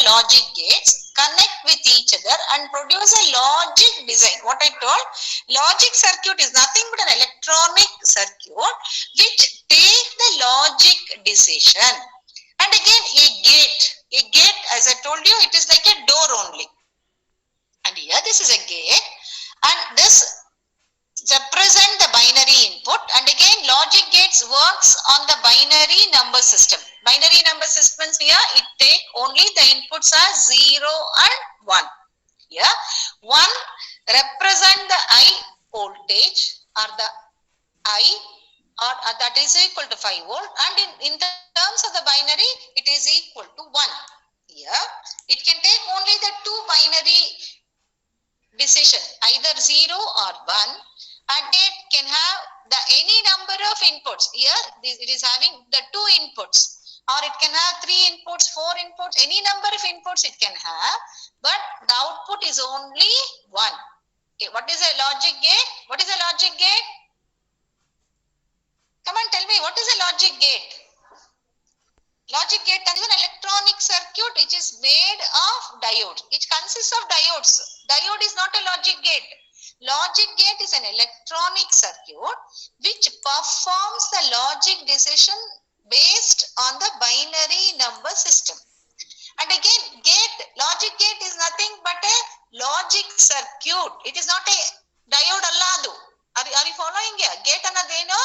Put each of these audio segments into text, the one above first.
logic gates connect with each other and produce a logic design. What I told, logic circuit is nothing but an electronic circuit which take the logic decision. And again, a gate, as I told you, it is like a door only. And here this is a gate, and this represent the binary input. And again, logic gates works on the binary number system. Binary number systems here, it take only the inputs are 0 and 1. Here 1 represent the I voltage, or the I, or that is equal to 5 volt, and in terms of the binary it is equal to 1. Here it can take only the two binary decision, either 0 or 1, and it can have the any number of inputs. Here it is having the two inputs, or it can have 3 inputs, 4 inputs, any number of inputs it can have, but the output is only 1. Okay, what is a logic gate? What is a logic gate? Come on, tell me, what is a logic gate? Logic gate is an electronic circuit which is made of diodes. It consists of diodes. Diode is not a logic gate. Logic gate is an electronic circuit which performs the logic decision based on the binary number system. And again, logic gate is nothing but a logic circuit. It is not a diode alladu. Are you following here? Gate annadeno?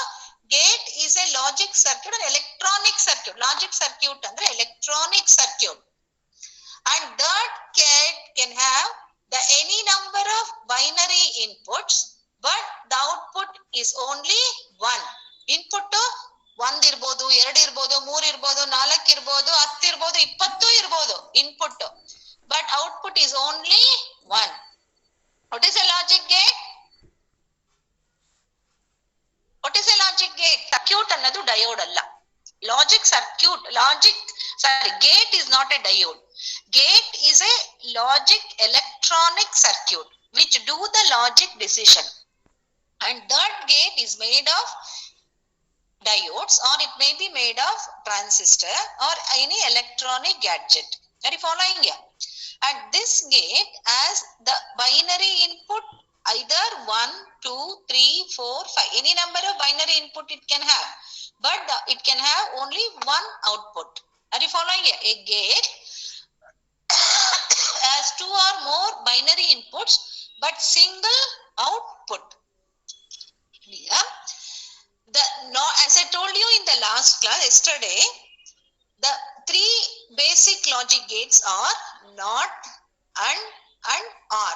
Gate is a logic circuit, an electronic circuit. Logic circuit andre electronic circuit. And that gate can have the any number of binary inputs, but the output is only 1. Input 1 irbodu, 2 irbodu, 3 irbodu, 4 irbodu, 10 irbodu, 20 irbodu input, but output is only 1. What is a logic gate? What is a logic gate? Circuit annadu diode alla. Logic circuit, gate is not a diode. Gate is a logic electronic circuit which do the logic decision, and that gate is made of diodes, or it may be made of transistor or any electronic gadget. Are you following here? And this gate has the binary input either 1, 2, 3, 4, 5. Any number of binary input it can have, but it can have only one output. Are you following here? A gate has 2 or more binary inputs but single output. Yeah. As I told you in the last class yesterday, the 3 basic logic gates are NOT, and OR.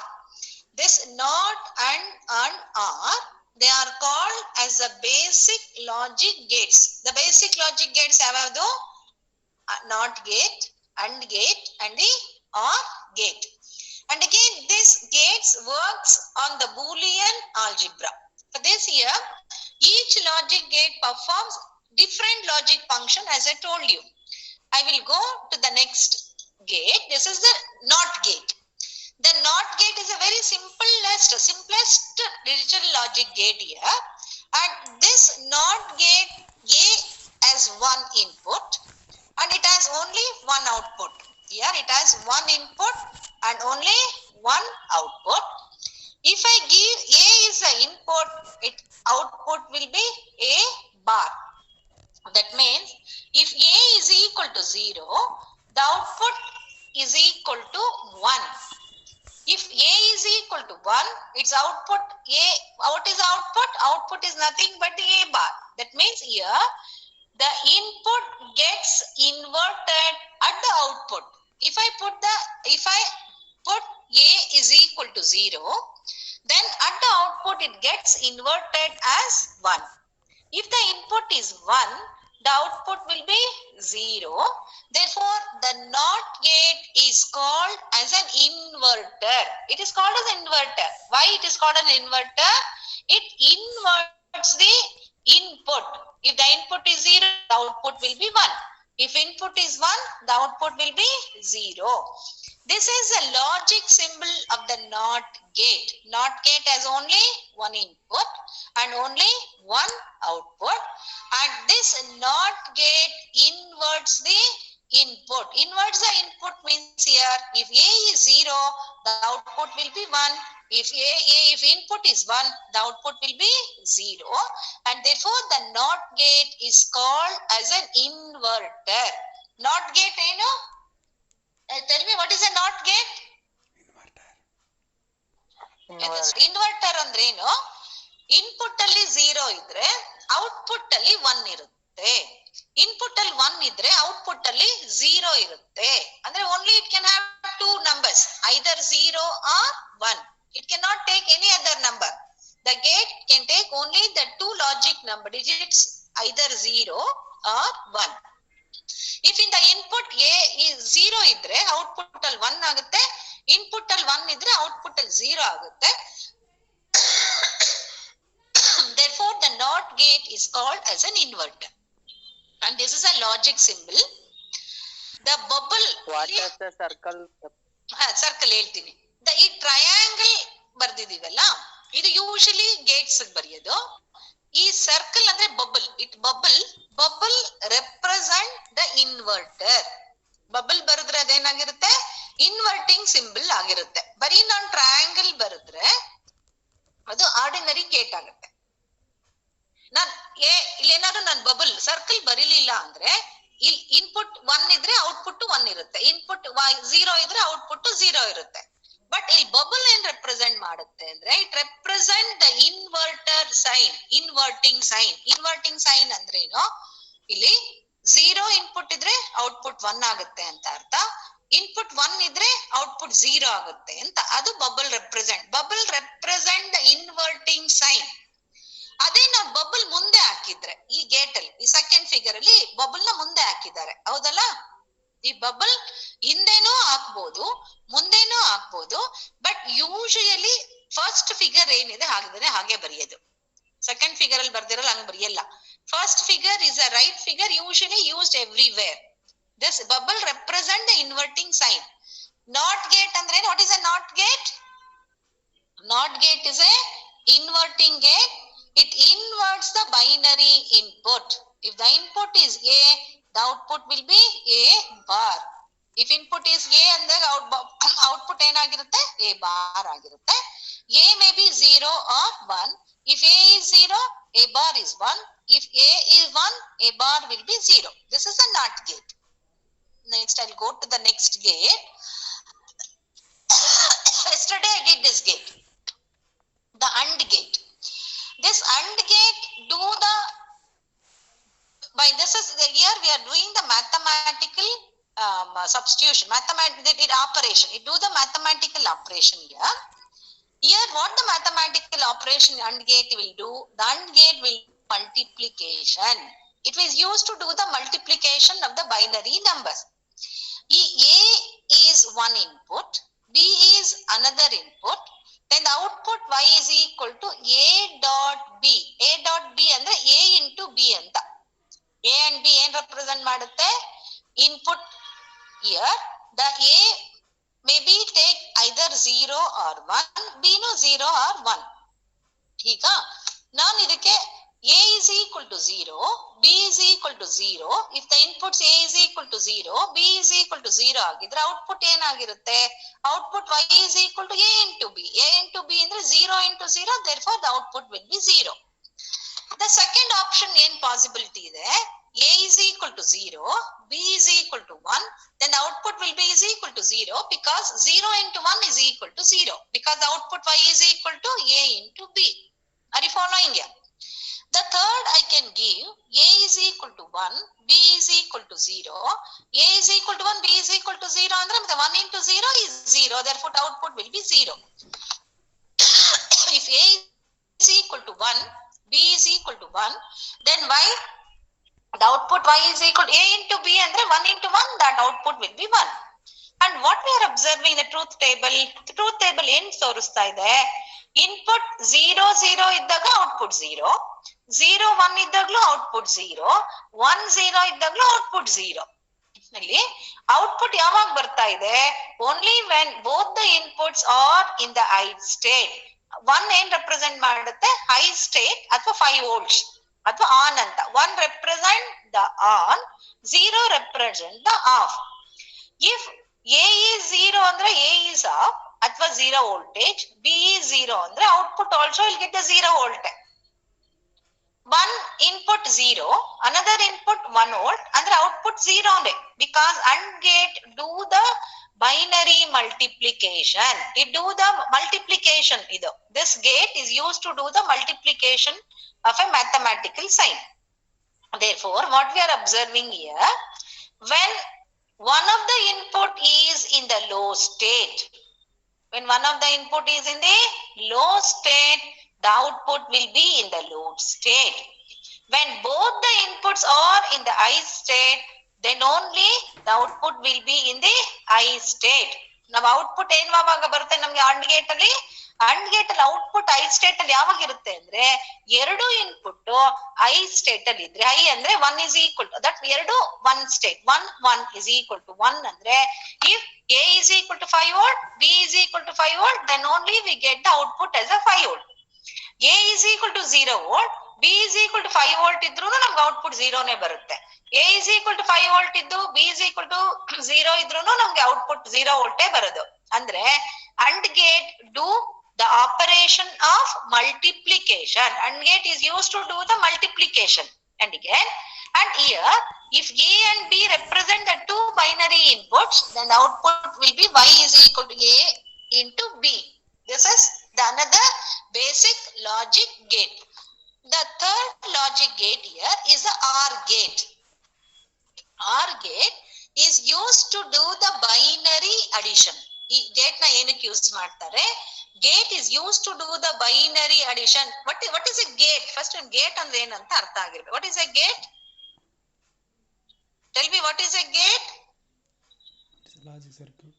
This NOT and OR, they are called as the basic logic gates. The basic logic gates have the NOT gate, AND gate, and the OR gate. And again, this gates works on the Boolean algebra. For this here, each logic gate performs different logic function, as I told you. I will go to the next gate. This is the NOT gate. The NOT gate is a very simplest digital logic gate here. And this NOT gate, A has 1 input and it has only 1 output. Here it has 1 input and only 1 output. If I give A is the input, output will be A bar. That means if A is equal to 0, the output is equal to 1. If A is equal to 1, its output A, what is output? Output is nothing but the A bar. That means here the input gets inverted at the output. If I put A is equal to 0, then at the output it gets inverted as 1. If the input is 1, the output will be 0. Therefore, the NOT gate is called as an inverter. It is called as an inverter. Why it is called an inverter? It inverts the input. If the input is 0, the output will be 1. If input is 1, the output will be 0. This is a logic symbol of the NOT gate. NOT gate has only 1 input and only 1 output. And this NOT gate inverts the input. Inverts the input means here, if A is 0, the output will be 1. If input is 1, the output will be 0. And therefore, the NOT gate is called as an inverter. NOT gate, you know? Tell me, what is a NOT gate? Inverter ಅಂದ್ರೆ ಏನು? Input ಅಲ್ಲಿ 0 ಇದ್ರೆ output ಅಲ್ಲಿ 1 ಇರುತ್ತೆ. Input ಅಲ್ಲಿ 1 ಇದ್ರೆ output ಅಲ್ಲಿ 0 ಇರುತ್ತೆ. ಅಂದ್ರೆ only it can have 2 numbers, either 0 or 1. It cannot take any other number. The gate can take only the 2 logic number digits, either 0 or 1. If in the input A is 0 idre output al 1 agutte, input al 1 idre output al 0 agutte. Therefore, the NOT gate is called as an inverter. And this is a logic symbol. The bubble. What is the circle? Circle ಹೇಳ್ತೀನಿ. ಈ triangle ಬರ್ದಿದೀವಲ್ಲ, ಇದು usually Gates ಬರೆಯೋದು. ಈ circle ಅಂದ್ರೆ bubble. Bubble represent the inverter. Bubble ಬರೆದ್ರೆ ಅದೇನಾಗಿರುತ್ತೆ? Inverting symbol ಆಗಿರುತ್ತೆ. ಬರೀ ನಾನು ಟ್ರಯಾಂಗಲ್ ಬರೆದ್ರೆ ಅದು ಆರ್ಡಿನರಿ ಗೇಟ್ ಆಗುತ್ತೆ. ಇಲ್ಲೇನಾದ್ರು ನಾನು ಬಬಲ್ ಸರ್ಕಲ್ ಬರೀಲಿಲ್ಲ ಅಂದ್ರೆ ಇಲ್ಲಿ ಇನ್ಪುಟ್ 1 ಇದ್ರೆ ಔಟ್ಪುಟ್ 1 ಇರುತ್ತೆ, ಇನ್ಪುಟ್ 0 ಇದ್ರೆ ಔಟ್ಪುಟ್ 0 ಇರುತ್ತೆ. ಬಟ್ ಇಲ್ಲಿ ಬಬಲ್ ಏನ್ ರೆಪ್ರೆಸೆಂಟ್ ಮಾಡುತ್ತೆ ಅಂದ್ರೆ it represent the inverter sign, inverting sign. Inverting sign ಅಂದ್ರೆ ಏನು? ಇಲ್ಲಿ 0 ಇನ್ಪುಟ್ ಇದ್ರೆ ಔಟ್ಪುಟ್ 1 ಆಗುತ್ತೆ ಅಂತ ಅರ್ಥ. ಇನ್ಪುಟ್ 1 ಇದ್ರೆ ಔಟ್ಪುಟ್ 0 ಆಗುತ್ತೆ ಅಂತ. ಅದು bubble represent. Bubble represent the inverting sign. ಅದೇ ನಾವು ಬಬಲ್ ಮುಂದೆ ಹಾಕಿದ್ರೆ ಈ ಗೇಟ್ ಅಲ್ಲಿ, ಈ ಸೆಕೆಂಡ್ ಫಿಗರ್ ಅಲ್ಲಿ ಬಬಲ್ ನ ಮುಂದೆ ಹಾಕಿದ್ದಾರೆ, ಹೌದಲ್ಲ? ಈ ಬಬಲ್ ಹಿಂದೆನೂ ಹಾಕ್ಬೋದು, ಮುಂದೆನೂ ಹಾಕ್ಬೋದು. ಬಟ್ ಯೂಶುಯಲಿ ಫಸ್ಟ್ ಫಿಗರ್ ಏನಿದೆ ಹಾಗಿದ್ರೆ ಹಾಗೆ ಬರೆಯೋದು. ಸೆಕೆಂಡ್ ಫಿಗರ್ ಅಲ್ಲಿ ಬರ್ದಿರಲ್ಲ, ಹಂಗ್ ಬರೆಯಲ್ಲ. First figure is a right figure, usually used everywhere. This bubble represent the inverting sign. Not gate ಅಂದ್ರೆ what is a not gate? Not gate is a inverting gate. It inverts the binary input. If the input is A, the output will be A bar. If input is A ಅಂದ್ರೆ output ಏನಾಗಿರುತ್ತೆ? A bar ಆಗಿರುತ್ತೆ. A may be 0 or 1. If A is 0, A bar is 1. If A is 1, A bar will be 0. This is a NOT gate. Next, I'll go to the next gate. Yesterday I did this gate, the AND gate. This AND gate here we are doing the mathematical substitution, mathematical operation. It do the mathematical operation here. Here what the mathematical operation AND gate will do? The AND gate will multiplication. It was used to do the multiplication of the binary numbers. A is one input, B is another input. Then the output y is equal to A dot B. A dot B ಅಂದ್ರೆ A into B ಅಂತ. A and B ಏನ್ represent ಮಾಡುತ್ತೆ? Input here. The A maybe take either 0 or 1, B no 0 or 1. ಈಗ ನಾನು ಇದಕ್ಕೆ A is equal to 0, B is equal to 0. If the inputs A is equal to 0, B is equal to 0 ಆಗಿದ್ರೆ output ಏನಾಗಿರುತ್ತೆ? Output y is equal to A into B. A into B ಅಂದ್ರೆ 0 into 0, therefore the output will be 0. The second option ಏನ್ possibility ಇದೆ? A is equal to 0, B is equal to 1, then the output will be is equal to 0 because 0 into 1 is equal to 0 because the output y is equal to A into B. Are you following here? The third I can give A is equal to 1, B is equal to 0, A is equal to 1, B is equal to 0 andre the 1 into 0 is 0, therefore the output will be 0. If A is equal to 1, B is equal to 1, then y, the output y is equal to A into B andre 1 into 1, that output will be 1. And what we are observing the truth table ಏನು ತೋರಿಸ್ತಾ ಇದೆ? Input 0 0 ಇದ್ದಾಗ output 0, 0 1 ಇದ್ದಾಗಲೂ output 0, 1 0 ಇದ್ದಾಗಲೂ output 0. ಇಲ್ಲಿ output ಯಾವಾಗ ಬರ್ತಾ ಇದೆ? Only when both the inputs are in the high state. 1 ಏನ್ ರೆಪ್ರೆಸೆಂಟ್ ಮಾಡುತ್ತೆ? ಹೈ ಸ್ಟೇಟ್ ಅಥವಾ 5 volts ಅಥವಾ ಆನ್ ಅಂತ. 1 represent the on, 0 represent the off. If A is 0 andre A is off athwa 0 voltage, B is 0 andre output also will get the 0 voltage. One input 0, another input 1 volt, andre output 0 only, because AND gate do the binary multiplication. It do the multiplication. This gate is used to do the multiplication of a mathematical sign. Therefore, what we are observing here, when one of the input is in the low state, when one of the input is in the low state, the output will be in the low state. When both the inputs are in the high state, then only the output will be in the high state. Now output ಏನು ಯಾವಾಗ ಬರುತ್ತೆ ನಮಗೆ AND gate ಅಲ್ಲಿ? AND gate ಅಲ್ಲಿ output high state ಅಲ್ಲಿ ಯಾವಾಗ ಇರುತ್ತೆ ಅಂದ್ರೆ ಎರಡು ಇನ್ಪುಟ್ high state ಅಲ್ಲಿ ಇದ್ರೆ, high ಅಂದ್ರೆ 1 is equal to that, ಎರಡು 1 state, 1 is equal to 1 ಅಂದ್ರೆ if A is equal to 5 volt, B is equal to 5 volt, then only we get the output as a 5 volt. A is equal to 0 volt, B is equal to 5 volt ಇದ್ರೂ ನಮ್ಗೆ output 0 ನೇ ಬರುತ್ತೆ. A is equal to 5 volt ಇದ್ದು B is equal to 0 ಇದ್ರೂ ನಮ್ಗೆ output 0 ವೋಲ್ಟೇ ಬರೋದು. ಅಂದ್ರೆ AND gate do the operation of multiplication. AND gate is used to do the multiplication. And again, and here, if A and B represent the two binary inputs, then the output will be Y is equal to A into B. This is the another basic logic gate. The third logic gate here is the OR gate. OR gate is used to do the binary addition. ಈ gate ನ ಏನಕ್ಕೆ use ಮಾಡ್ತಾರೆ? Gate is used to do the binary addition. What is a gate? First gate ಅಂದ್ರೆ ಏನಂತ ಅರ್ಥ ಆಗಿರ್ಬೇಕು. What is a gate? Tell me, what is a gate? It's a logic circuit.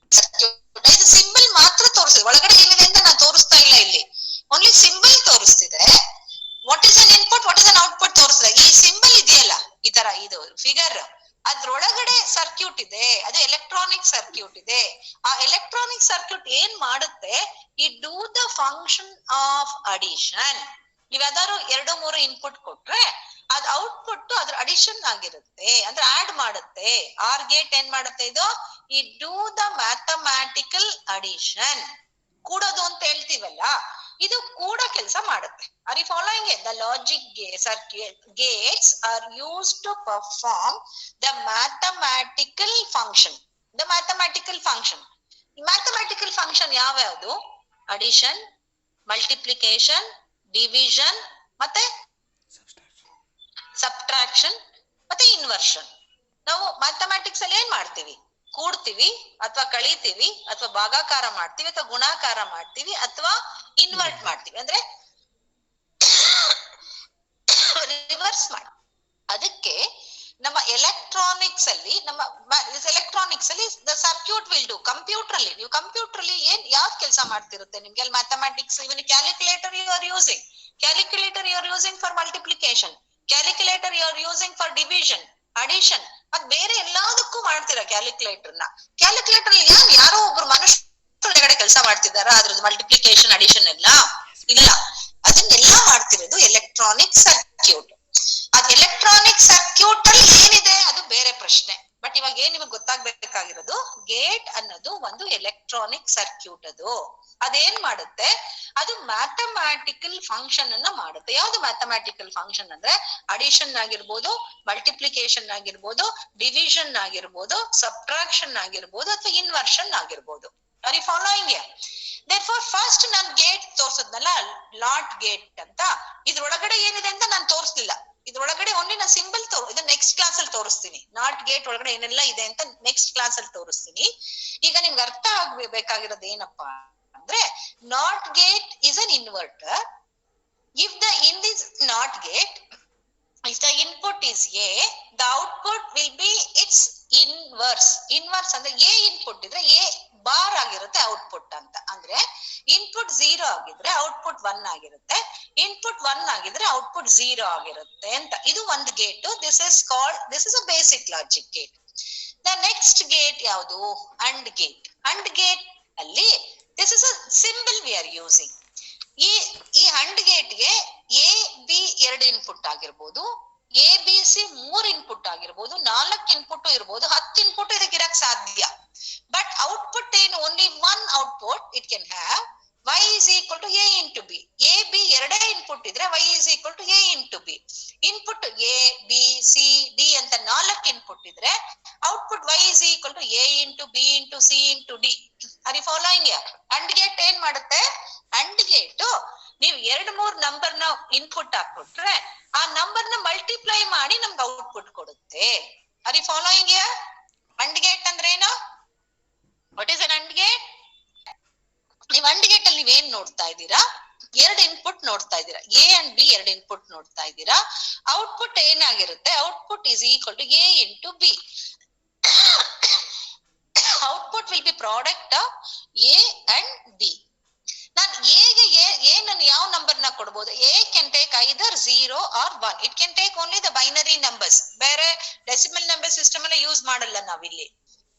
ಇದು symbol ಮಾತ್ರ ತೋರಿಸಿದೆ, ಒಳಗಡೆ ಏನಿದೆ ಅಂತ ನಾನು ತೋರಿಸ್ತಾ ಇಲ್ಲ ಇಲ್ಲಿ, ಓನ್ಲಿ ಸಿಂಬಲ್ ತೋರಿಸ್ತಿದೆ. What is an input, what is an output ತೋರಿಸ್ತಿದೆ. ಈ ಸಿಂಬಲ್ ಇದೆಯಲ್ಲ ಈ ತರ, ಇದು ಫಿಗರ್, ಅದ್ರೊಳಗಡೆ ಸರ್ಕ್ಯೂಟ್ ಇದೆ, ಅದು ಎಲೆಕ್ಟ್ರಾನಿಕ್ ಸರ್ಕ್ಯೂಟ್ ಇದೆ. ಆ ಎಲೆಕ್ಟ್ರಾನಿಕ್ ಸರ್ಕ್ಯೂಟ್ ಏನ್ ಮಾಡುತ್ತೆ, ಈ do the function of addition. ನೀವ್ ಯಾವ್ದಾದ್ರು 2-3 ಇನ್ಪುಟ್ ಕೊಟ್ರೆ ಅದ್ ಔಟ್ಪುಟ್ ಅದ್ರ ಅಡಿಷನ್ ಆಗಿರುತ್ತೆ, ಅಂದ್ರೆ ಆಡ್ ಮಾಡುತ್ತೆ. ಆರ್ ಗೇಟ್ ಏನ್ ಮಾಡುತ್ತೆ, ಇದು ಈ ಡೂ ದ ಮ್ಯಾಥಮ್ಯಾಟಿಕಲ್ ಅಡಿಷನ್, ಕೂಡೋದು ಅಂತ ಹೇಳ್ತೀವಲ್ಲ, ಇದು ಕೂಡ ಕೆಲಸ ಮಾಡುತ್ತೆ. Are you following it? The logic gates are used to perform the mathematical function. The mathematical function, mathematical function ಯಾವ್ಯಾವುದು? ಅಡಿಷನ್, ಮಲ್ಟಿಪ್ಲಿಕೇಶನ್, ಡಿವಿಷನ್, ಮತ್ತೆ ಸಬ್ಟ್ರಾಕ್ಷನ್, ಮತ್ತೆ ಇನ್ವರ್ಷನ್. ನಾವು ಮ್ಯಾಥಮ್ಯಾಟಿಕ್ಸ್ ಅಲ್ಲಿ ಏನ್ ಮಾಡ್ತೀವಿ? ಕೂಡ್ತೀವಿ ಅಥವಾ ಕಳಿತೀವಿ ಅಥವಾ ಭಾಗಾಕಾರ ಮಾಡ್ತೀವಿ ಅಥವಾ ಗುಣಾಕಾರ ಮಾಡ್ತೀವಿ ಅಥವಾ ಇನ್ವರ್ಟ್ ಮಾಡ್ತೀವಿ, ಅಂದ್ರೆ ರಿವರ್ಸ್ ಮಾಡಿ. ಅದಕ್ಕೆ ನಮ್ಮ ಎಲೆಕ್ಟ್ರಾನಿಕ್ಸ್ ಅಲ್ಲಿ the circuit will do. Computer ಅಲ್ಲಿ, ನೀವು ಕಂಪ್ಯೂಟರ್ ಅಲ್ಲಿ ಏನ್ ಯಾವ್ದು ಕೆಲಸ ಮಾಡ್ತಿರುತ್ತೆ ನಿಮ್ಗೆ? ಅಲ್ಲಿ mathematics, even calculator you are using, calculator you are using for multiplication, calculator you are using for division, addition, ಅದ್ ಬೇರೆ ಎಲ್ಲದಕ್ಕೂ ಮಾಡ್ತೀರಾ ಕ್ಯಾಲ್ಕುಲೇಟರ್ ನ. ಕ್ಯಾಲ್ಕುಲೇಟರ್ ಅಲ್ಲಿ ಯಾರೋ ಒಬ್ರು ಮನುಷ್ಯರೊಳಗಡೆ ಕೆಲಸ ಮಾಡ್ತಿದಾರ ಅದ್ರದ್ದು ಮಲ್ಟಿಪ್ಲಿಕೇಶನ್ ಅಡಿಷನ್ ಎಲ್ಲ? ಇಲ್ಲ, ಅದನ್ನೆಲ್ಲ ಮಾಡ್ತಿರೋದು ಎಲೆಕ್ಟ್ರಾನಿಕ್ ಸರ್ಕ್ಯೂಟ್. ಅದ್ ಎಲೆಕ್ಟ್ರಾನಿಕ್ ಸರ್ಕ್ಯೂಟ್ ಅಲ್ಲಿ ಏನಿದೆ ಅದು ಬೇರೆ ಪ್ರಶ್ನೆ. ಬಟ್ ಇವಾಗ ಏನ್ ನಿಮಗೆ ಗೊತ್ತಾಗ್ಬೇಕಾಗಿರೋದು, ಗೇಟ್ ಅನ್ನೋದು ಒಂದು ಎಲೆಕ್ಟ್ರಾನಿಕ್ ಸರ್ಕ್ಯೂಟ್. ಅದೇನ್ ಮಾಡುತ್ತೆ, ಅದು ಮ್ಯಾಥಮ್ಯಾಟಿಕಲ್ ಫಂಕ್ಷನ್ ಅನ್ನ ಮಾಡುತ್ತೆ. ಯಾವ್ದು ಮ್ಯಾಥಮ್ಯಾಟಿಕಲ್ ಫಂಕ್ಷನ್ ಅಂದ್ರೆ ಅಡಿಷನ್ ಆಗಿರ್ಬೋದು, ಮಲ್ಟಿಪ್ಲಿಕೇಶನ್ ಆಗಿರ್ಬೋದು, ಡಿವಿಷನ್ ಆಗಿರ್ಬೋದು, ಸಬ್ಟ್ರಾಕ್ಷನ್ ಆಗಿರ್ಬೋದು ಅಥವಾ ಇನ್ವರ್ಷನ್ ಆಗಿರ್ಬೋದು. Are you following? therefore first ನಾನು ಗೇಟ್ ತೋರ್ಸದ್ನಲ್ಲ, ಲಾಟ್ ಗೇಟ್ ಅಂತ, ಇದ್ರೊಳಗಡೆ ಏನಿದೆ ಅಂತ ನಾನು ತೋರಿಸ್ಲಿಲ್ಲ. ಇದ್ರೊಳಗಡೆ ಓನ್ಲಿ ನಾನು ಸಿಂಬಲ್ ಇದು ನೆಕ್ಸ್ಟ್ ಕ್ಲಾಸ್ ಅಲ್ಲಿ ತೋರಿಸ್ತೀನಿ. ನಾಟ್ ಗೇಟ್ ಒಳಗಡೆ ಏನೆಲ್ಲ ಇದೆ ಅಂತ ನೆಕ್ಸ್ಟ್ ಕ್ಲಾಸ್ ಅಲ್ಲಿ ತೋರಿಸ್ತೀನಿ. ಈಗ ನಿಮ್ಗೆ ಅರ್ಥ ಆಗ್ಬೇಕಾಗಿರೋದು ಏನಪ್ಪಾ ಅಂದ್ರೆ, not gate is an inverter. If the in this not gate, if the input is A, the output will be its inverse. Inverse ಅಂದ್ರೆ A input ಇದ್ರೆ A ಬಾರ್ ಆಗಿರುತ್ತೆ ಔಟ್ಪುಟ್ ಅಂತ. ಅಂದ್ರೆ ಇನ್ಪುಟ್ 0 ಆಗಿದ್ರೆ ಔಟ್ಪುಟ್ 1 ಆಗಿರುತ್ತೆ, ಇನ್ಪುಟ್ 1 ಆಗಿದ್ರೆ output 0 ಆಗಿರುತ್ತೆ ಅಂತ. ಇದು ಒಂದು gate. This is a basic logic gate. The next gate ಯಾವುದು? And gate. ಅಂಡ್ ಗೇಟ್ ಅಲ್ಲಿ this is a symbol we are using. ಈ ಅಂಡ್ ಗೇಟ್ಗೆ ಎ ಬಿ 2 ಇನ್ಪುಟ್ ಆಗಿರ್ಬೋದು, ಎ ಬಿ ಸಿ 3 ಇನ್ಪುಟ್ ಆಗಿರ್ಬೋದು, 4 ಇನ್ಪುಟ್ ಇರ್ಬೋದು, 10 ಇನ್ಪುಟ್ ಇದಕ್ಕೆ ಇರಕ್ ಸಾಧ್ಯ. ಬಟ್ ಔಟ್ಪುಟ್ ಏನು only 1 output it can have y is equal to a into b. a b ಎರಡೇ ಇನ್ಪುಟ್ ಇದ್ರೆ y is equal to a into b. Input a b c d ಅಂತ 4 input ಇದ್ರೆ output y is equal to a into b into c into d. Are you following? And gate ಏನ್ ಮಾಡುತ್ತೆ? And gate ನೀವು 2-3 number ನ input ಹಾಕ್ಬಿಟ್ರೆ ಆ number ನ multiply ಮಾಡಿ ನಮ್ಗೆ ಔಟ್ಪುಟ್ ಕೊಡುತ್ತೆ. Are you following? And gate ಅಂದ್ರೆ ಏನು? What is an and gate? ನೀವು ಅಂಡ್ ಗೇಟ್ ಅಲ್ಲಿ ನೀವೇನ್ ನೋಡ್ತಾ ಇದ್ದೀರಾ? 2 ಇನ್ಪುಟ್ ನೋಡ್ತಾ ಇದ್ದೀರಾ. ಎ ಅಂಡ್ ಬಿ 2 ಇನ್ಪುಟ್ ನೋಡ್ತಾ ಇದ್ದೀರಾ. ಔಟ್ಪುಟ್ ಏನಾಗಿರುತ್ತೆ? Output is equal to A into B. Output will be product of A and B. ನಾನು ಎಗೆ ನಾನು ಯಾವ ನಂಬರ್ ನ ಕೊಡಬಹುದು? A can take either 0 or 1. It can take only the binary numbers. ಬೇರೆ ಡೆಸಿಮಲ್ ನಂಬರ್ ಸಿಸ್ಟಮ್ ಎಲ್ಲ use ಮಾಡಲ್ಲ ನಾವಿಲ್ಲಿ.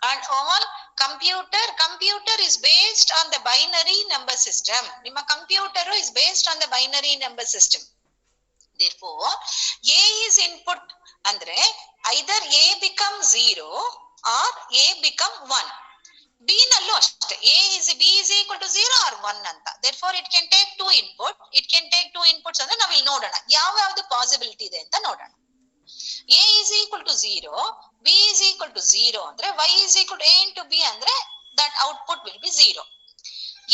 And all computer is based on the binary number system. ನಿಮ್ಮ computer is based on the binary number system. Therefore a is input ಅಂದ್ರೆ either a become 0 or a become 1. b ನಲ್ಲೂ ಅಷ್ಟೇ b is equal to 0 or 1 ಅಂತ. Therefore it can take 2 inputs ಅಂದ್ರೆ ನಾವಿಲ್ಲಿ ನೋಡೋಣ ಯಾವ್ಯಾವ್ದು possibility ಇದೆ ಅಂತ ನೋಡೋಣ. a is equal to 0, b is equal to 0 ಅಂದ್ರೆ y is equal to a into b ಅಂದ್ರೆ that output will be 0.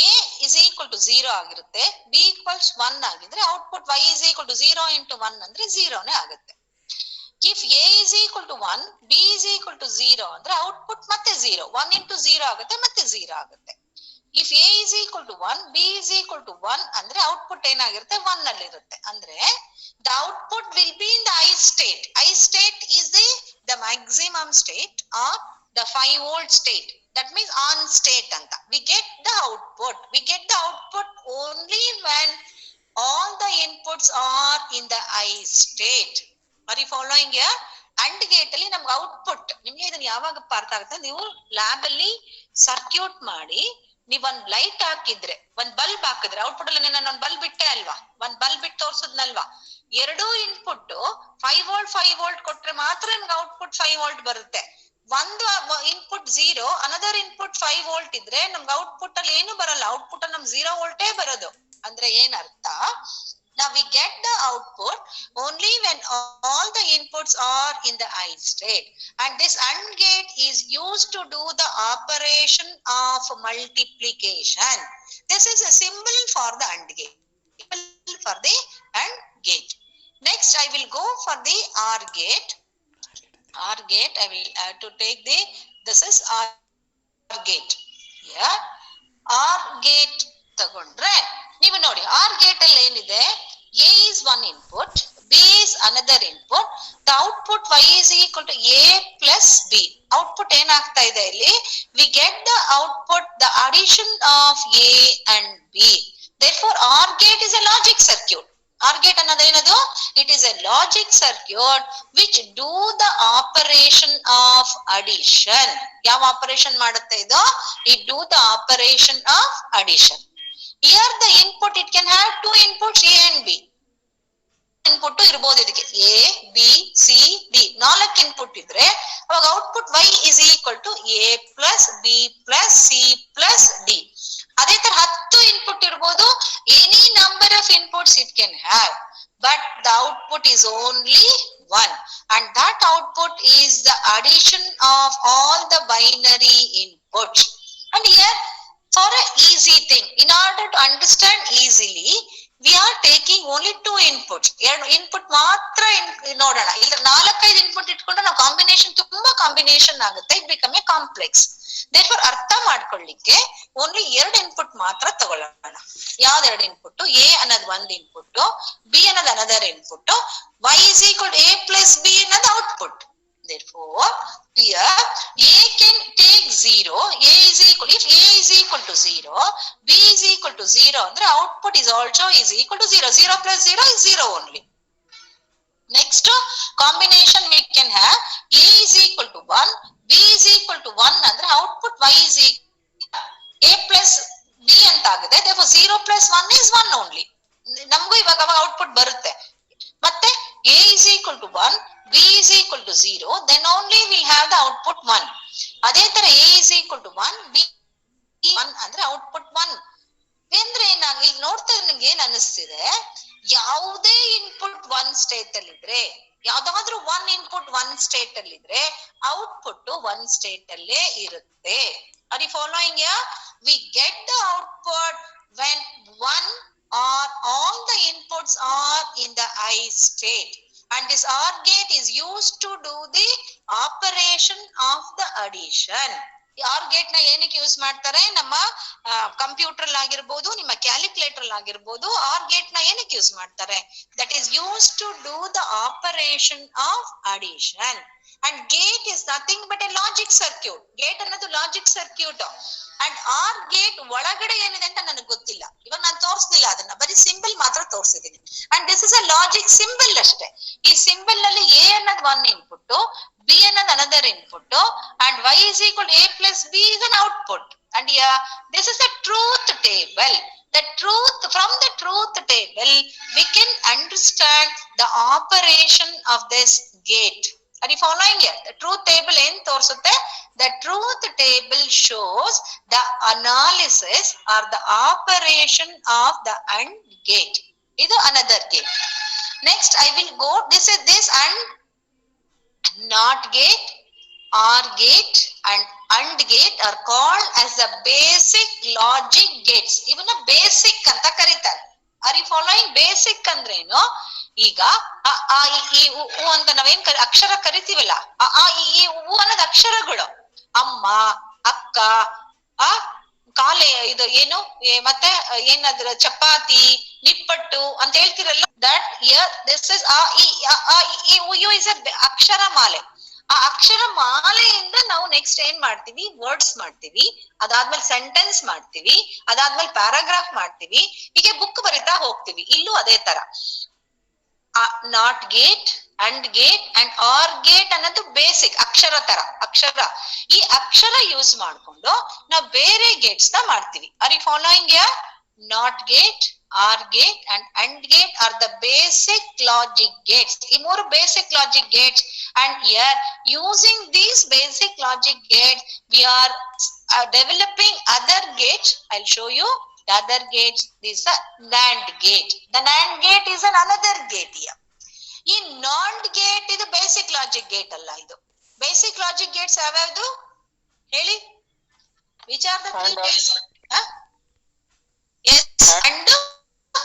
a is equal to 0 ಆಗಿರುತ್ತೆ, b equals 1 ಆಗಿದ್ರೆ output y is equal to 0 into 1 ಅಂದ್ರೆ 0 ನೇ ಆಗುತ್ತೆ. if a is equal to 1, b is equal to 0 ಅಂದ್ರೆ output ಮತ್ತೆ 0, 1 into 0 ಆಗುತ್ತೆ ಮತ್ತೆ 0 ಆಗುತ್ತೆ. if a is equal to 1, b is equal to 1 ಅಂದ್ರೆ output ಏನಾಗಿರುತ್ತೆ? 1 ಅಲ್ಲಿ ಇರುತ್ತೆ. ಅಂದ್ರೆ the output will be in the I state. I state is the maximum state or the 5 volt state. That means on state anta. We get the output only when all the inputs are in the I state. Are you following here? And gate ಅಲ್ಲಿ ನಮ್ಗೆ output ನಿಮ್ಗೆ ಇದನ್ನ ಯಾವಾಗ ಅರ್ಥ ಆಗುತ್ತೆ? ನೀವು lab ಅಲ್ಲಿ circuit ಮಾಡಿ ನೀವ್ ಒಂದ್ ಲೈಟ್ ಹಾಕಿದ್ರೆ, ಒಂದ್ ಬಲ್ಬ್ ಹಾಕಿದ್ರೆ ಔಟ್ಪುಟ್ ಅಲ್ಲಿ ನಾನು ಒಂದ್ ಬಲ್ಬ್ ಬಿಟ್ಟೆ ಅಲ್ವಾ, ಒಂದ್ ಬಲ್ಬ್ ಬಿಟ್ಟು ತೋರ್ಸದ್ನಲ್ವಾ? 2 ಇನ್ಪುಟ್ 5 ವೋಲ್ಟ್ ಕೊಟ್ರೆ ಮಾತ್ರ ನಿಮ್ಗೆ ಔಟ್ಪುಟ್ 5 ವೋಲ್ಟ್ ಬರುತ್ತೆ. ಒಂದು ಇನ್ಪುಟ್ 0, ಅನದರ್ ಇನ್ಪುಟ್ 5 ವೋಲ್ಟ್ ಇದ್ರೆ ನಮ್ಗೆ ಔಟ್ಪುಟ್ ಅಲ್ಲಿ ಏನು ಬರಲ್ಲ, ಔಟ್ಪುಟ್ ಅಲ್ಲಿ ನಮ್ಗೆ 0 ವೋಲ್ಟೇ ಬರೋದು. ಅಂದ್ರೆ ಏನ್ ಅರ್ಥ? Now we get the output only when all the inputs are in the I state, and this AND gate is used to do the operation of multiplication. This is a symbol for the AND gate. For the AND gate. Next I will go for the OR gate. OR gate I will have to take this is OR gate. Yeah, OR gate ತಗೊಂಡ್ರೆ ನೀವು ನೋಡಿ OR gate ಅಲ್ಲಿ ಏನಿದೆ? A is one input, B is another input. The output Y is equal to A plus B. Output ಏನಾಗ್ತಾ ಇದೆ ಇಲ್ಲಿ? We get the output, the addition of A and B. Therefore OR gate is a logic circuit. OR gate ಅನ್ನೋದು ಏನದು? It is a logic circuit which do the operation of addition. ಯಾವ operation ಮಾಡುತ್ತೆ ಇದು? It do the operation of addition. Here the input, it can have 2 inputs A and B. Input ಇರಬಹುದು ಇದಕ್ಕೆ A, B, C, D 4 input ಇದ್ರೆ ಅವಾಗ output Y is equal to A plus B plus C plus D. ಅದೇ ತರ 10 input ಇರಬಹುದು, any number of inputs it can have, but the output is only 1, and that output is the addition of all the binary inputs. And here for an easy thing, in order to understand easily, we are taking only 2 inputs. Input ಮಾತ್ರ ನೋಡೋಣ. ಇಲ್ಲ 4-5 input ಇಟ್ಕೊಂಡ್ರೆ ನಾವು combination ತುಂಬಾ combination ಆಗುತ್ತೆ. It become A complex. therefore ಅರ್ಥ ಮಾಡ್ಕೊಳ್ಳಿಕ್ಕೆ only 2 input ಮಾತ್ರ ತಗೊಳ್ಳೋಣ. ಯಾವ್ದು 2 ಇನ್ಪುಟ್? A ಅನ್ನೋದು ಒಂದು ಇನ್ಪುಟ್, B ಅನ್ನೋದು another input, Y is equal to A plus B ಅನ್ನೋದು output. Therefore here A can take 0, A is equal, if A is equal to 0, B is equal to 0 ಅಂದ್ರೆ output is also is equal to 0. 0 plus 0 is 0 only. Next combination we can have A is equal to 1, B is equal to 1 ಅಂದ್ರೆ output Y is equal A plus B ಅಂತ ಆಗುತ್ತೆ. Therefore 0 plus 1 is 1 only. ನಮಗೂ ಇವಾಗ output ಬರುತ್ತೆ. ಮತ್ತೆ A is equal to 1, B is equal to 0, then only we'll have the output 1. ಅದೇ ತರ A is equal to 1, B 1 ಅಂದ್ರೆ output 1. ಅಂದ್ರೆ ನಾನು ಇಲ್ಲಿ ನೋಡ್ತಾ ನಿಮ್ಗೆ ಏನ್ ಅನಿಸ್ತಿದೆ, ಯಾವುದೇ ಇನ್ಪುಟ್ 1 ಸ್ಟೇಟ್ ಅಲ್ಲಿ ಇದ್ರೆ, ಯಾವ್ದಾದ್ರು 1 ಇನ್ಪುಟ್ 1 ಸ್ಟೇಟ್ ಅಲ್ಲಿ ಇದ್ರೆ ಔಟ್ಪುಟ್ 1 ಸ್ಟೇಟ್ ಅಲ್ಲೇ ಇರುತ್ತೆ. Are you following here? We get the output when one or all the inputs are in the I state, and this OR gate is used to do the operation of the addition. OR gate ನ ಏನಕ್ಕೆ use ಮಾಡ್ತಾರೆ? ನಮ್ಮ computer ಅಲ್ಲಿ ಆಗಿರ್ಬೋದು, ನಿಮ್ಮ calculator ಅಲ್ಲಿ ಆಗಿರ್ಬೋದು, OR gate ನ ಏನಕ್ಕೆ ಯೂಸ್ ಮಾಡ್ತಾರೆ? That is used to do the operation of addition. And gate is nothing but a logic circuit. Gate ಅನ್ನೋದು logic circuit. And R gate ಒಳಗಡೆ ಏನಿದೆ ಅಂತ ನನಗೆ ಗೊತ್ತಿಲ್ಲ. ಇವಾಗ ನಾನು ತೋರಿಸ್ಲಿಲ್ಲ ಅದನ್ನ, ಬರೀ ಸಿಂಬಲ್ ಮಾತ್ರ ತೋರಿಸಿದೀನಿ. And this is a logic symbol ಅಷ್ಟೇ. ಈ ಸಿಂಬಲ್ ನಲ್ಲಿ ಎ ಅನ್ನೋದು 1 ಇನ್ಪುಟ್, ಬಿ ಅನ್ನೋದು another input, and y is equal to a plus b is an output. And yeah, this is a truth table. The truth, from the truth table we can understand the operation of this gate. Are you following here? The truth table en torsutte? The truth table shows the analysis or the operation of the AND gate. Idu another gate. Next I will go, this is this and NOT gate, OR gate and AND gate are called as the basic logic gates. Even a basic anta karitare. Are you following? Basic ಅಂದ್ರೇನು? ಈಗ ಅ ಆ ಇ ಉ ಅಂತ ನಾವೇನ್ ಅಕ್ಷರ ಕರಿತೀವಲ್ಲ, ಅ ಆ ಇ ಉ ಅನ್ನೋದು ಅಕ್ಷರಗಳು. ಅಮ್ಮ, ಅಕ್ಕ, ಆ ಕಾಲೆ, ಇದು ಏನು ಮತ್ತೆ ಏನಾದ್ರ ಚಪಾತಿ, ನಿಪ್ಪಟ್ಟು ಅಂತ ಹೇಳ್ತಿರಲ್ಲ, ದಟ್ ಇಯರ್ ದಿಸ್ ಇಸ್ ಆ ಇ ಉ ಯು ಇಸ್ ಎ ಅಕ್ಷರ ಮಾಲೆ. ಆ ಅಕ್ಷರ ಮಾಲೆಯಿಂದ ನಾವು ನೆಕ್ಸ್ಟ್ ಏನ್ ಮಾಡ್ತೀವಿ? ವರ್ಡ್ಸ್ ಮಾಡ್ತೀವಿ, ಅದಾದ್ಮೇಲೆ ಸೆಂಟೆನ್ಸ್ ಮಾಡ್ತೀವಿ, ಅದಾದ್ಮೇಲೆ ಪ್ಯಾರಾಗ್ರಾಫ್ ಮಾಡ್ತೀವಿ, ಹೀಗೆ ಬುಕ್ ಬರಿತಾ ಹೋಗ್ತೀವಿ. ಇಲ್ಲೂ ಅದೇ ತರ not gate, and gate and R gate ಅನ್ನೋದು ಬೇಸಿಕ್ ಅಕ್ಷರ ತರ ಅಕ್ಷರ. ಈ ಅಕ್ಷರ ಯೂಸ್ ಮಾಡ್ಕೊಂಡು ನಾವು ಬೇರೆ ಗೇಟ್ಸ್ ನ ಮಾಡ್ತೀವಿ. Are you following here? Not gate, or gate and and gate are the basic logic gates. ಈ ಮೂರು basic logic gates. And here using these basic logic gates we are developing other gates. I'll show you the other gates. This is a NAND gate. The NAND gate is another gate here. ಈ NOT gate ಇದು basic logic gate ಅಲ್ಲ. ಇದು basic logic Gates ಯಾವ್ಯಾವ್ದು ಹೇಳಿ? Which are the three gates? Yes, and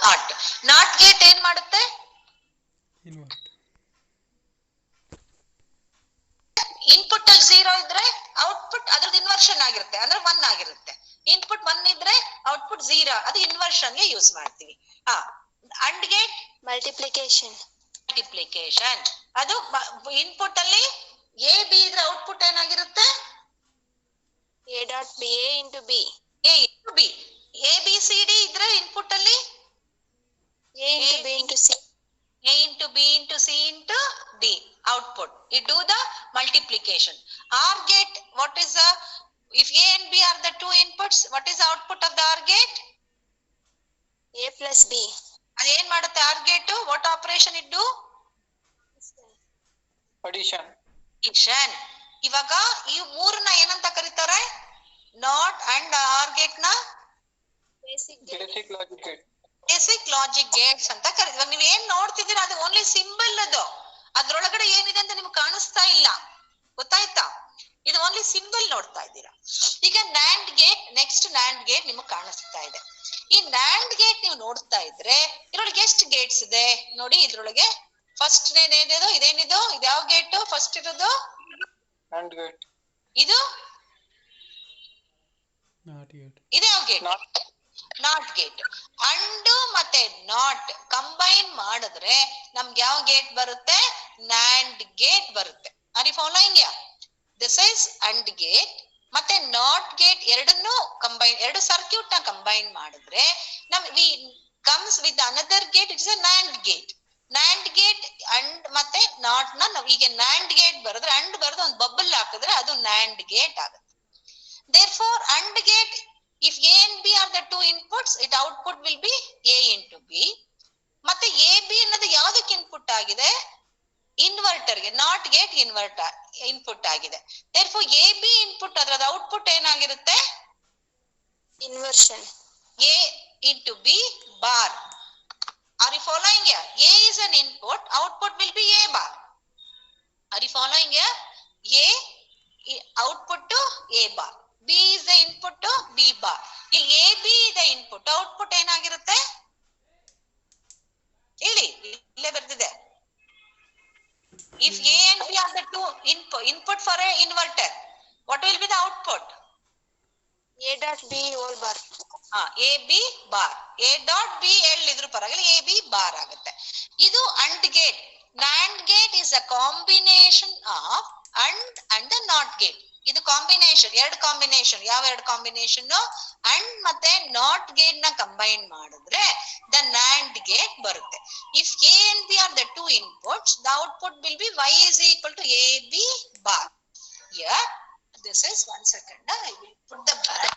not. NOT gate ಏನ್ ಮಾಡುತ್ತೆ? Input ಅಲ್ಲಿ 0 ಇದ್ರೆ ಔಟ್ಪುಟ್ ಅದ್ರದ್ದು ಇನ್ವರ್ಷನ್ ಆಗಿರುತ್ತೆ, ಅಂದ್ರೆ 1 ಆಗಿರುತ್ತೆ. ಇನ್ಪುಟ್ 1 ಇದ್ರೆ ಔಟ್ಪುಟ್ 0, ಅದು ಇನ್ವರ್ಷನ್ ಗೆ ಯೂಸ್ ಮಾಡ್ತೀವಿ. And gate multiplication. ಅದು ಇನ್ಪುಟ್ ಅಲ್ಲಿ ಎ ಬಿ ಇದ್ರೆ ಔಟ್ಪುಟ್ ಏನಾಗಿರುತ್ತೆ? A dot B, A into B, A into B. A B C D ಇದ್ರೆ ಇನ್ಪುಟ್ ಅಲ್ಲಿ A into B into C, A into B into C into D output. You do the multiplication. OR gate, what is the, if A and B are the two inputs, what is the output of the OR gate? A plus B. ಅದು ಏನ್ ಮಾಡುತ್ತೆ OR gate? What operation it do? Addition. Addition. ಇವಾಗ ಈ ಮೂರನ್ನ ಏನಂತ ಕರೀತಾರೆ? Not and OR gate ನ Basic logic gate. Basic logic Gates ಅಂತ ಕರೀತೀವಿ. ಇವಾಗ ನೀವ್ ಏನ್ ನೋಡ್ತಿದ್ದೀರಾ ಅದು ಓನ್ಲಿ ಸಿಂಬಲ್. ಅದು ಅದ್ರೊಳಗಡೆ ಏನಿದೆ ಅಂತ ನಿಮ್ಗೆ ಕಾಣಿಸ್ತಾ ಇಲ್ಲ, ಗೊತ್ತಾಯ್ತಾ? ಇದು ಓನ್ಲಿ ಸಿಂಬಲ್ ನೋಡ್ತಾ ಇದ್ದೀರಾ. ಈಗ NAND gate, next NAND gate ನಿಮ್ಗೆ ಕಾಣಿಸ್ತಾ ಇದೆ. ಈ NAND ಗೇಟ್ ನೀವು ನೋಡ್ತಾ ಇದ್ರೆ ಇದ್ರೊಳಗೆ ಎಷ್ಟು ಗೇಟ್ಸ್ ಇದೆ ನೋಡಿ. ಇದ್ರೊಳಗೆ ಫಸ್ಟ್ ಏನಿದೆ, ಇದೇನಿದು, ಇದ್ಯಾವ ಗೇಟ್ ಫಸ್ಟ್ ಇರೋದು? NAND gate. ಇದು ಇದ್ಯಾವ ಗೇಟ್? Not gate. ಅಂಡ್ ಮತ್ತೆ ನಾಟ್ ಕಂಬೈನ್ ಮಾಡಿದ್ರೆ ನಮ್ಗೆ ಯಾವ ಗೇಟ್ ಬರುತ್ತೆ? NAND ಗೇಟ್ ಬರುತ್ತೆ. Are you following? This is and gate ಮತ್ತೆ ನಾಟ್ ಗೇಟ್ ಎರಡನ್ನು ಕಂಬೈನ್, ಎರಡು ಸರ್ಕ್ಯೂಟ್ ನ ಕಂಬೈನ್ ಮಾಡಿದ್ರೆ ನಮ್ಗೆ comes with another gate, it's a NAND gate. NAND gate and ಮತ್ತೆ ನಾಟ್ ನ ನಾವು ಈಗ NAND ಗೇಟ್ ಬರೆದ್ರೆ, ಅಂಡ್ ಬರೆದು ಒಂದು ಬಬಲ್ ಹಾಕಿದ್ರೆ ಅದು NAND ಗೇಟ್ ಆಗುತ್ತೆ. Therefore AND gate, if A and B are the two inputs, its output will be A into B. ಮತ್ತೆ ಎ ಬಿ ಅನ್ನೋದು ಯಾವ್ದಕ್ಕೆ ಇನ್ಪುಟ್ ಆಗಿದೆ? ಇನ್ವರ್ಟರ್ ಗೆ, ನಾಟ್ ಗೇಟ್ ಇನ್ವರ್ಟರ್ ಇನ್ಪುಟ್ ಆಗಿದೆ. therefore ಎ ಬಿ ಇನ್ಪುಟ್ ಅದರ output ಏನಾಗಿರುತ್ತೆ? Inversion. A into B bar. Are you following here? A is an input, output will be A bar. Are you following here? A output to A bar. B is the input to B bar. ಇಲ್ಲಿ A B the input, output ಏನಾಗಿರುತ್ತೆ? ಹೇಳಿ, ಇಲ್ಲೇ ಬರ್ತಿದೆ. If A and B are the two input for a inverter, what will be the output? A dot B whole bar. A B bar. A dot B ಹೇಳಿದ್ರು ಪರವಾಗಿಲ್ಲ, A B bar ಆಗುತ್ತೆ. ಇದು AND gate. NAND gate is a combination of AND and the NOT gate. ಇದು combination, ಎರಡು combination. ಯಾವ ಎರಡು combination? AND ಮತ್ತೆ NOT gate ನ ಕಂಬೈನ್ ಮಾಡಿದ್ರೆ the NAND gate ಬರುತ್ತೆ. If A and B are the two inputs, the output will be Y is equal to AB bar. Here, this is 1 second. I will put the back.